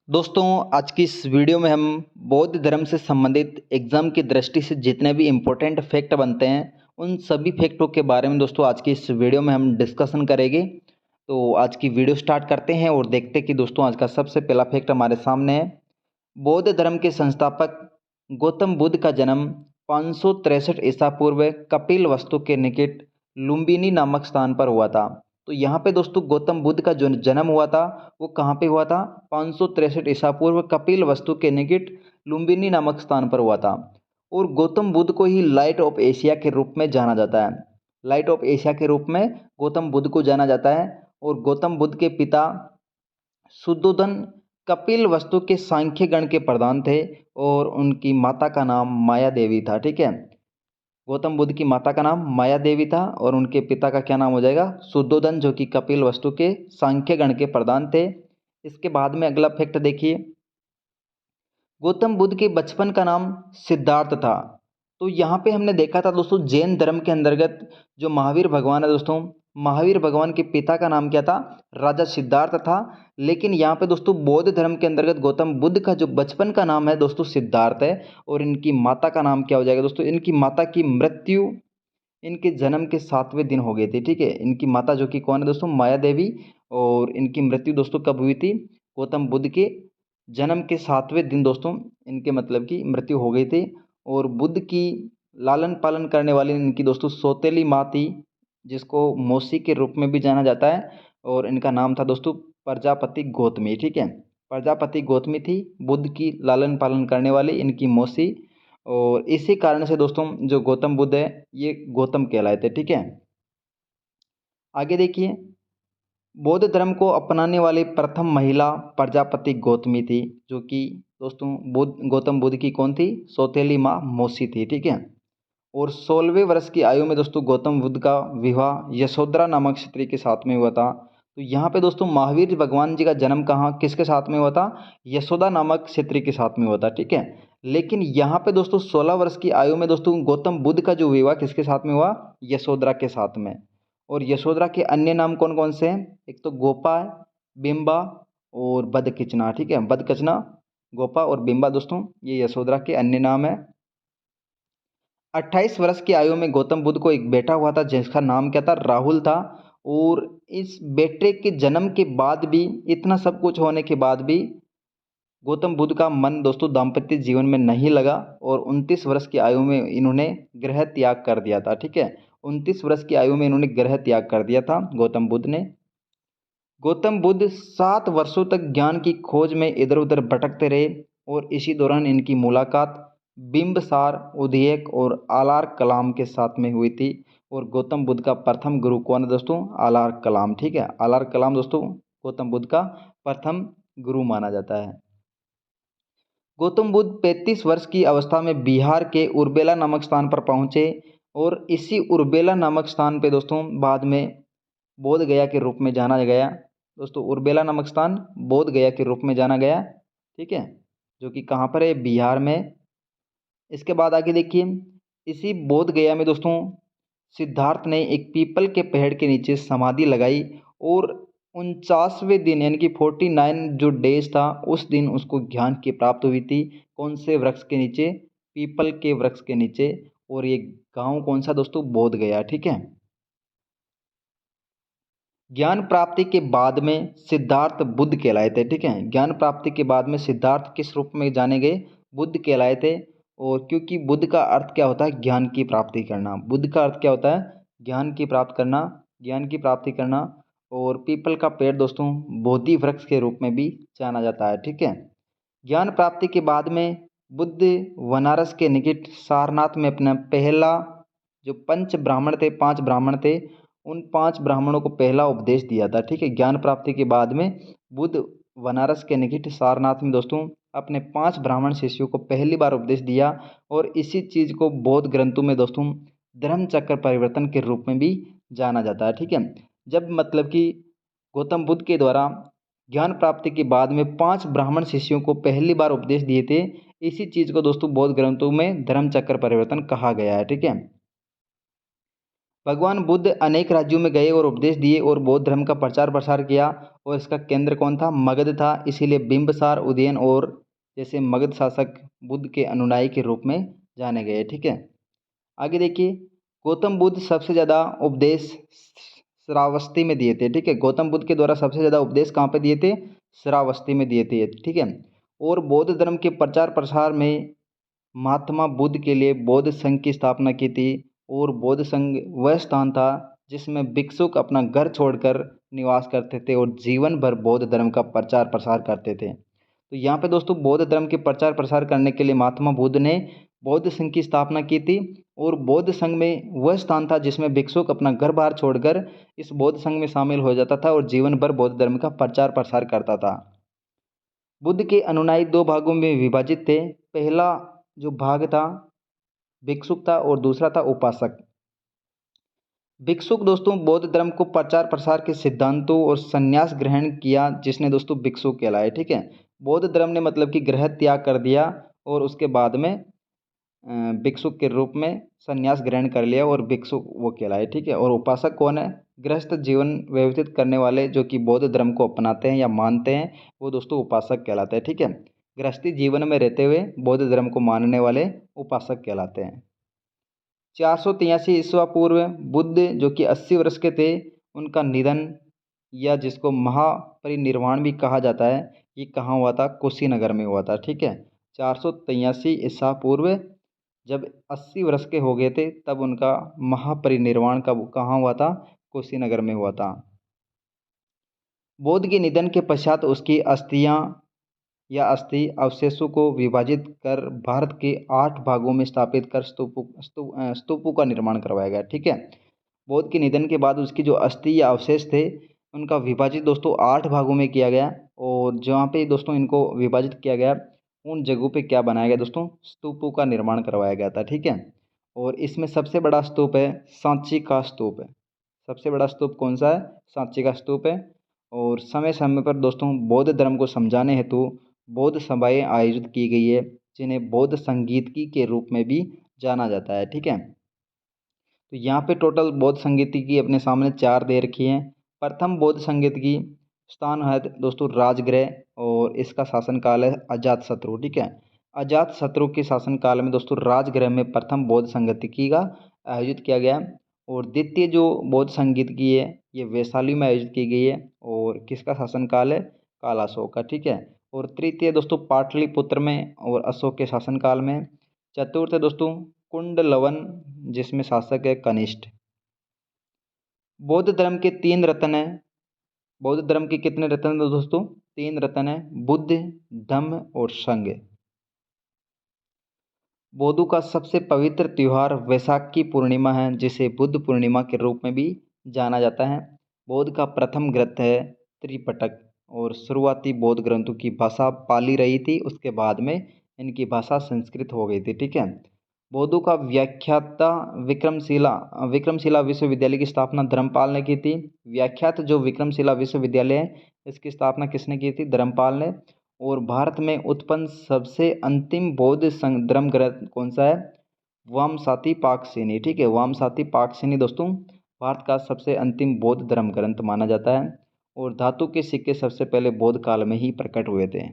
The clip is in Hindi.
दोस्तों, आज की इस वीडियो में हम बौद्ध धर्म से संबंधित एग्ज़ाम की दृष्टि से जितने भी इम्पोर्टेंट फैक्ट बनते हैं, उन सभी फैक्टों के बारे में दोस्तों आज की इस वीडियो में हम डिस्कशन करेंगे। तो आज की वीडियो स्टार्ट करते हैं और देखते हैं कि दोस्तों आज का सबसे पहला फैक्ट हमारे सामने है। बौद्ध धर्म के संस्थापक गौतम बुद्ध का जन्म 563 ईसा पूर्व कपिलवस्तु के निकट लुम्बिनी नामक स्थान पर हुआ था। तो यहाँ पे दोस्तों गौतम बुद्ध का जो जन्म हुआ था वो कहाँ पे हुआ था? 563 ईसा पूर्व कपिलवस्तु के निकट लुम्बिनी नामक स्थान पर हुआ था। और गौतम बुद्ध को ही लाइट ऑफ एशिया के रूप में जाना जाता है। लाइट ऑफ एशिया के रूप में गौतम बुद्ध को जाना जाता है। और गौतम बुद्ध के पिता शुद्धोधन कपिलवस्तु के सांख्य गण के प्रधान थे और उनकी माता का नाम माया देवी था। ठीक है, गौतम बुद्ध की माता का नाम माया देवी था और उनके पिता का क्या नाम हो जाएगा? शुद्धोधन, जो कि कपिलवस्तु के सांख्य गण के प्रधान थे। इसके बाद में अगला फैक्ट देखिए, गौतम बुद्ध के बचपन का नाम सिद्धार्थ था। तो यहाँ पे हमने देखा था दोस्तों जैन धर्म के अंतर्गत जो महावीर भगवान है दोस्तों, महावीर भगवान के पिता का नाम क्या था? राजा सिद्धार्थ था। लेकिन यहाँ पे दोस्तों बौद्ध धर्म के अंतर्गत गौतम बुद्ध का जो बचपन का नाम है दोस्तों सिद्धार्थ है। और इनकी माता का नाम क्या हो जाएगा दोस्तों? इनकी माता की मृत्यु इनके जन्म के 7वें दिन हो गई थी। ठीक है, इनकी माता जो कि कौन है दोस्तों? माया देवी। और इनकी मृत्यु दोस्तों कब हुई थी? गौतम बुद्ध के जन्म के 7वें दिन दोस्तों इनके मतलब की मृत्यु हो गई थी। और बुद्ध की लालन पालन करने वाली इनकी दोस्तों सौतेली माँ थी, जिसको मौसी के रूप में भी जाना जाता है। और इनका नाम था दोस्तों प्रजापति गौतमी। ठीक है, प्रजापति गौतमी थी बुद्ध की लालन पालन करने वाली इनकी मौसी। और इसी कारण से दोस्तों जो गौतम बुद्ध है ये गौतम कहलाए थे। ठीक है, आगे देखिए, बौद्ध धर्म को अपनाने वाली प्रथम महिला प्रजापति गौतमी थी, जो कि दोस्तों गौतम बुद्ध की कौन थी? सौतेली माँ मौसी थी। ठीक है, और 16वें वर्ष की आयु में दोस्तों गौतम बुद्ध का विवाह यशोधरा नामक स्त्री के साथ में हुआ था। तो यहाँ पे दोस्तों महावीर भगवान जी का जन्म कहाँ किसके साथ में हुआ था? यशोदा नामक स्त्री के साथ में हुआ था। ठीक है, लेकिन यहाँ पे दोस्तों 16 वर्ष की आयु में दोस्तों गौतम बुद्ध का जो विवाह किसके साथ में हुआ? यशोधरा के साथ में। और यशोधरा के अन्य नाम कौन कौन से हैं? एक तो गोपा है, बिंबा और बदकिचना। ठीक है, बदकचना, गोपा और बिंबा दोस्तों ये यशोधरा के अन्य नाम है। 28 वर्ष की आयु में गौतम बुद्ध को एक बेटा हुआ था जिसका नाम क्या था? राहुल था। और इस बेटे के जन्म के बाद भी, इतना सब कुछ होने के बाद भी गौतम बुद्ध का मन दोस्तों दाम्पत्य जीवन में नहीं लगा और 29 वर्ष की आयु में इन्होंने गृह त्याग कर दिया था। ठीक है, 29 वर्ष की आयु में इन्होंने गृह त्याग कर दिया था गौतम बुद्ध ने। गौतम बुद्ध 7 वर्षों तक ज्ञान की खोज में इधर उधर भटकते रहे और इसी दौरान इनकी मुलाकात बिंबसार, उदयक और आलार कलाम के साथ में हुई थी। और गौतम बुद्ध का प्रथम गुरु कौन है दोस्तों? आलार कलाम। ठीक है, आलार कलाम दोस्तों गौतम बुद्ध का प्रथम गुरु माना जाता है। गौतम बुद्ध 35 वर्ष की अवस्था में बिहार के उर्बेला नामक स्थान पर पहुंचे। और इसी उर्बेला नामक स्थान पे दोस्तों बाद में बोध गया के रूप में जाना गया। दोस्तों उर्बेला नामक स्थान बोध गया के रूप में जाना गया। ठीक है, जो कि कहाँ पर है? बिहार में। इसके बाद आगे देखिए, इसी बोध गया में दोस्तों सिद्धार्थ ने एक पीपल के पेड़ के नीचे समाधि लगाई। और 49वें दिन यानी कि 49 जो डेज था उस दिन उसको ज्ञान की प्राप्त हुई थी। कौन से वृक्ष के नीचे? पीपल के वृक्ष के नीचे। और ये गांव कौन सा दोस्तों? बोध गया। ठीक है, ज्ञान प्राप्ति के बाद में सिद्धार्थ बुद्ध कहलाए थे। ठीक है, ज्ञान प्राप्ति के बाद में सिद्धार्थ किस रूप में जाने गए? बुद्ध कहलाए थे। और क्योंकि बुद्ध का अर्थ क्या होता है? ज्ञान की प्राप्ति करना। बुद्ध का अर्थ क्या होता है? ज्ञान की प्राप्त करना, ज्ञान की प्राप्ति करना। और पीपल का पेड़ दोस्तों बोधि वृक्ष के रूप में भी जाना जाता है। ठीक है, ज्ञान प्राप्ति के बाद में बुद्ध बनारस के निकट सारनाथ में अपना पहला जो पंच ब्राह्मण थे, 5 ब्राह्मण थे, उन 5 ब्राह्मणों को पहला उपदेश दिया था। ठीक है, ज्ञान प्राप्ति के बाद में बुद्ध बनारस के निकट सारनाथ में दोस्तों अपने 5 ब्राह्मण शिष्यों को पहली बार उपदेश दिया। और इसी चीज़ को बौद्ध ग्रंथों में दोस्तों धर्म चक्र परिवर्तन के रूप में भी जाना जाता है। ठीक है, जब मतलब कि गौतम बुद्ध के द्वारा ज्ञान प्राप्ति के बाद में 5 ब्राह्मण शिष्यों को पहली बार उपदेश दिए थे, इसी चीज़ को दोस्तों बौद्ध ग्रंथों में धर्म चक्र परिवर्तन कहा गया है। ठीक है, भगवान बुद्ध अनेक राज्यों में गए और उपदेश दिए और बौद्ध धर्म का प्रचार प्रसार किया। और इसका केंद्र कौन था? मगध था। इसीलिए बिंबिसार, उदयन और जैसे मगध शासक बुद्ध के अनुयायी के रूप में जाने गए। ठीक है, आगे देखिए, गौतम बुद्ध सबसे ज़्यादा उपदेश श्रावस्ती में दिए थे। ठीक है, गौतम बुद्ध के द्वारा सबसे ज़्यादा उपदेश कहाँ पे दिए थे? श्रावस्ती में दिए थे। ठीक है, और बौद्ध धर्म के प्रचार प्रसार में महात्मा बुद्ध के लिए बौद्ध संघ की स्थापना की थी। और बौद्ध संघ वह स्थान था जिसमें भिक्षुक अपना घर छोड़कर निवास करते थे और जीवन भर बौद्ध धर्म का प्रचार प्रसार करते थे। तो यहाँ पे दोस्तों बौद्ध धर्म के प्रचार प्रसार करने के लिए महात्मा बुद्ध ने बौद्ध संघ की स्थापना की थी। और बौद्ध संघ में वह स्थान था जिसमें भिक्षुक अपना घर बार छोड़कर इस बौद्ध संघ में शामिल हो जाता था और जीवन भर बौद्ध धर्म का प्रचार प्रसार करता था। बुद्ध के अनुयायी दो भागों में विभाजित थे। पहला जो भाग था भिक्षुक था और दूसरा था उपासक। भिक्षुक दोस्तों बौद्ध धर्म को प्रचार प्रसार के सिद्धांतों और संन्यास ग्रहण किया, जिसने दोस्तों भिक्षुक कहलाए। ठीक है, बौद्ध धर्म ने मतलब कि गृह त्याग कर दिया और उसके बाद में भिक्षुक के रूप में संन्यास ग्रहण कर लिया और भिक्षुक वो कहलाए। ठीक है, और उपासक कौन है? गृहस्थ जीवन व्यतीत करने वाले जो कि बौद्ध धर्म को अपनाते हैं या मानते हैं, वो दोस्तों उपासक कहलाते हैं। ठीक है, गृहस्थी जीवन में रहते हुए बौद्ध धर्म को मानने वाले उपासक कहलाते हैं। 483 ईस्वा पूर्व बुद्ध जो कि 80 वर्ष के थे, उनका निधन या जिसको महापरिनिर्वाण भी कहा जाता है, ये कहाँ हुआ था? कुशीनगर में हुआ था। ठीक है, 483 ईसा पूर्व जब 80 वर्ष के हो गए थे तब उनका महापरिनिर्वाण कब कहाँ हुआ था? कुशीनगर में हुआ था। बुद्ध के निधन के पश्चात उसकी अस्थियां या अस्थि अवशेषों को विभाजित कर भारत के 8 भागों में स्थापित कर स्तूपों का निर्माण करवाया गया। ठीक है, बुद्ध के निधन के बाद उसकी जो अस्थि या अवशेष थे उनका विभाजित दोस्तों 8 भागों में किया गया। और जहाँ पे दोस्तों इनको विभाजित किया गया उन जगहों पे क्या बनाया गया दोस्तों? स्तूपों का निर्माण करवाया गया था। ठीक है, और इसमें सबसे बड़ा स्तूप है सांची का स्तूप है। सबसे बड़ा स्तूप कौन सा है? सांची का स्तूप है। और समय समय पर दोस्तों बौद्ध धर्म को समझाने हेतु बौद्ध सभाएं आयोजित की गई है, जिन्हें बौद्ध संगीतकी के रूप में भी जाना जाता है। ठीक है, तो यहाँ पे टोटल बौद्ध संगीतकी अपने सामने 4 दे रखी हैं। प्रथम बौद्ध संगीतकी स्थान है दोस्तों राजगृह और इसका शासनकाल है अजातशत्रु। ठीक है, अजातशत्रु के शासनकाल में दोस्तों राजगृह में प्रथम बौद्ध संगीतकी का आयोजित किया गया। और द्वितीय जो बौद्ध संगीतकी है ये वैशाली में आयोजित की गई है और किसका शासनकाल है? कालाशोक का। ठीक है, और तृतीय दोस्तों पाटलिपुत्र में और अशोक के शासनकाल में। चतुर्थ दोस्तों कुंडलवन जिसमें शासक है कनिष्ठ। बौद्ध धर्म के 3 रत्न हैं। बौद्ध धर्म के कितने रत्न हैं दोस्तों? 3 रत्न हैं, बुद्ध, धम्म और संघ। बौद्धों का सबसे पवित्र त्योहार वैशाखी पूर्णिमा है, जिसे बुद्ध पूर्णिमा के रूप में भी जाना जाता है। बौद्ध का प्रथम ग्रंथ है त्रिपिटक और शुरुआती बौद्ध ग्रंथों की भाषा पाली रही थी, उसके बाद में इनकी भाषा संस्कृत हो गई थी। ठीक है, बौद्धों का व्याख्याता विक्रमशिला विश्वविद्यालय की स्थापना धर्मपाल ने की थी। व्याख्यात जो विक्रमशिला विश्वविद्यालय है इसकी स्थापना किसने की थी? धर्मपाल ने। और भारत में उत्पन्न सबसे अंतिम बौद्ध धर्म ग्रंथ कौन सा है? वामसाती पाकसेनी। ठीक है, वामसाती पाकसेनी दोस्तों भारत का सबसे अंतिम बौद्ध धर्म ग्रंथ माना जाता है। और धातु के सिक्के सबसे पहले बौद्ध काल में ही प्रकट हुए थे।